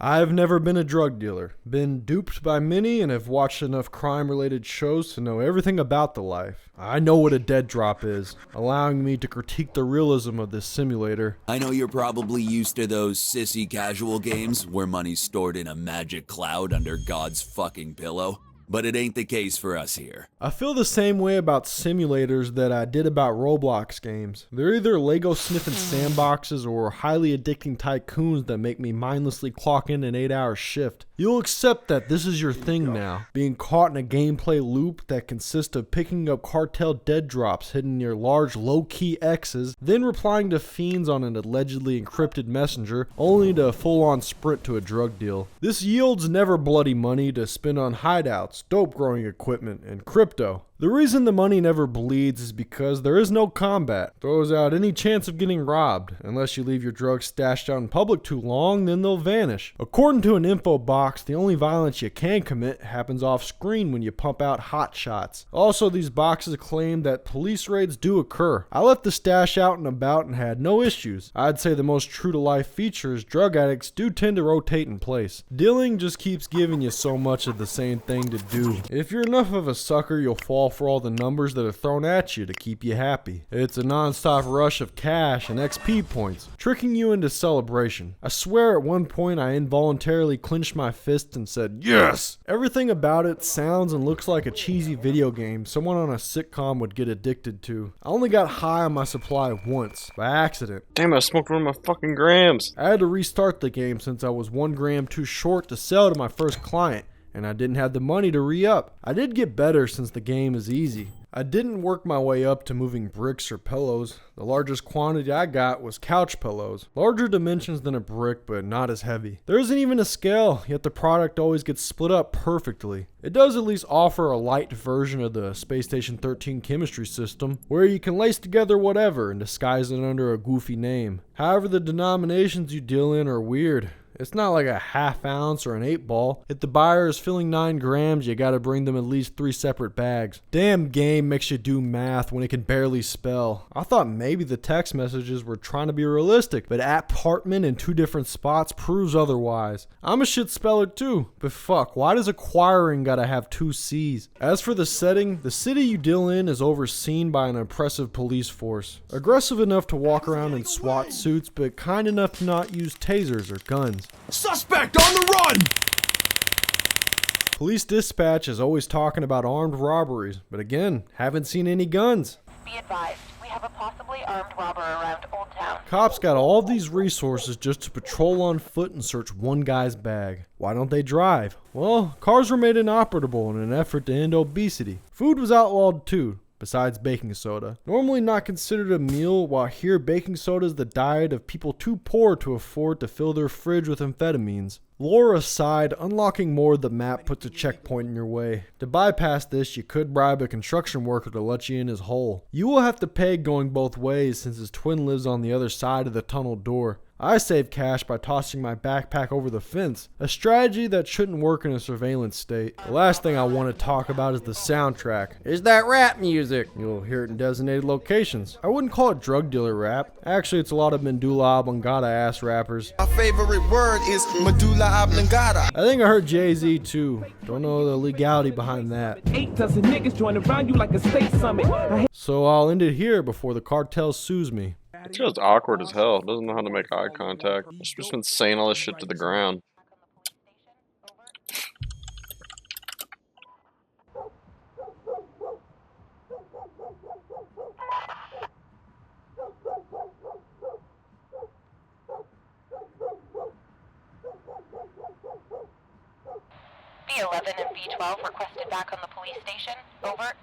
I've never been a drug dealer, been duped by many, and have watched enough crime-related shows to know everything about the life. I know what a dead drop is, allowing me to critique the realism of this simulator. I know you're probably used to those sissy casual games where money's stored in a magic cloud under God's fucking pillow. But it ain't the case for us here. I feel the same way about simulators that I did about Roblox games. They're either Lego sniffing sandboxes or highly addicting tycoons that make me mindlessly clock in an 8-hour shift. You'll accept that this is your thing now, being caught in a gameplay loop that consists of picking up cartel dead drops hidden near large low-key X's, then replying to fiends on an allegedly encrypted messenger, only to full-on sprint to a drug deal. This yields never bloody money to spend on hideouts, dope growing equipment, and crypto. The reason the money never bleeds is because there is no combat. Throws out any chance of getting robbed. Unless you leave your drugs stashed out in public too long, then they'll vanish. According to an info box, the only violence you can commit happens off screen when you pump out hot shots. Also, these boxes claim that police raids do occur. I left the stash out and about and had no issues. I'd say the most true to life feature is drug addicts do tend to rotate in place. Dealing just keeps giving you so much of the same thing to do. If you're enough of a sucker, you'll fall for all the numbers that are thrown at you to keep you happy. It's a non-stop rush of cash and XP points, tricking you into celebration. I swear at one point I involuntarily clenched my fist and said, "Yes!" Everything about it sounds and looks like a cheesy video game someone on a sitcom would get addicted to. I only got high on my supply once, by accident. Damn, I smoked one of my fucking grams. I had to restart the game since I was 1 gram too short to sell to my first client, and I didn't have the money to re-up. I did get better since the game is easy. I didn't work my way up to moving bricks or pillows. The largest quantity I got was couch pillows. Larger dimensions than a brick, but not as heavy. There isn't even a scale, yet the product always gets split up perfectly. It does at least offer a light version of the Space Station 13 chemistry system, where you can lace together whatever and disguise it under a goofy name. However, the denominations you deal in are weird. It's not like a half ounce or an 8-ball. If the buyer is filling 9 grams, you gotta bring them at least 3 separate bags. Damn game makes you do math when it can barely spell. I thought maybe the text messages were trying to be realistic, but apartment in 2 different spots proves otherwise. I'm a shit speller too, but fuck, why does acquiring gotta have 2 C's? As for the setting, the city you deal in is overseen by an impressive police force. Aggressive enough to walk around in SWAT suits, but kind enough to not use tasers or guns. Suspect on the run! Police dispatch is always talking about armed robberies, but again, haven't seen any guns. Be advised, we have a possibly armed robber around Old Town. Cops got all these resources just to patrol on foot and search one guy's bag. Why don't they drive? Well, cars were made inoperable in an effort to end obesity. Food was outlawed too, besides baking soda. Normally not considered a meal, while here baking soda is the diet of people too poor to afford to fill their fridge with amphetamines. Lore aside, unlocking more of the map puts a checkpoint in your way. To bypass this, you could bribe a construction worker to let you in his hole. You will have to pay going both ways since his twin lives on the other side of the tunnel door. I saved cash by tossing my backpack over the fence, a strategy that shouldn't work in a surveillance state. The last thing I want to talk about is the soundtrack. Is that rap music? You'll hear it in designated locations. I wouldn't call it drug dealer rap. Actually, it's a lot of medulla oblongata ass rappers. My favorite word is medulla oblongata. I think I heard Jay-Z too. Don't know the legality behind that. 8 dozen niggas join around you like a state summit. So I'll end it here before the cartel sues me. It's just awkward as hell. Doesn't know how to make eye contact. She's just been saying all this shit to the ground. B11 and B12 requested back on the police station. Over.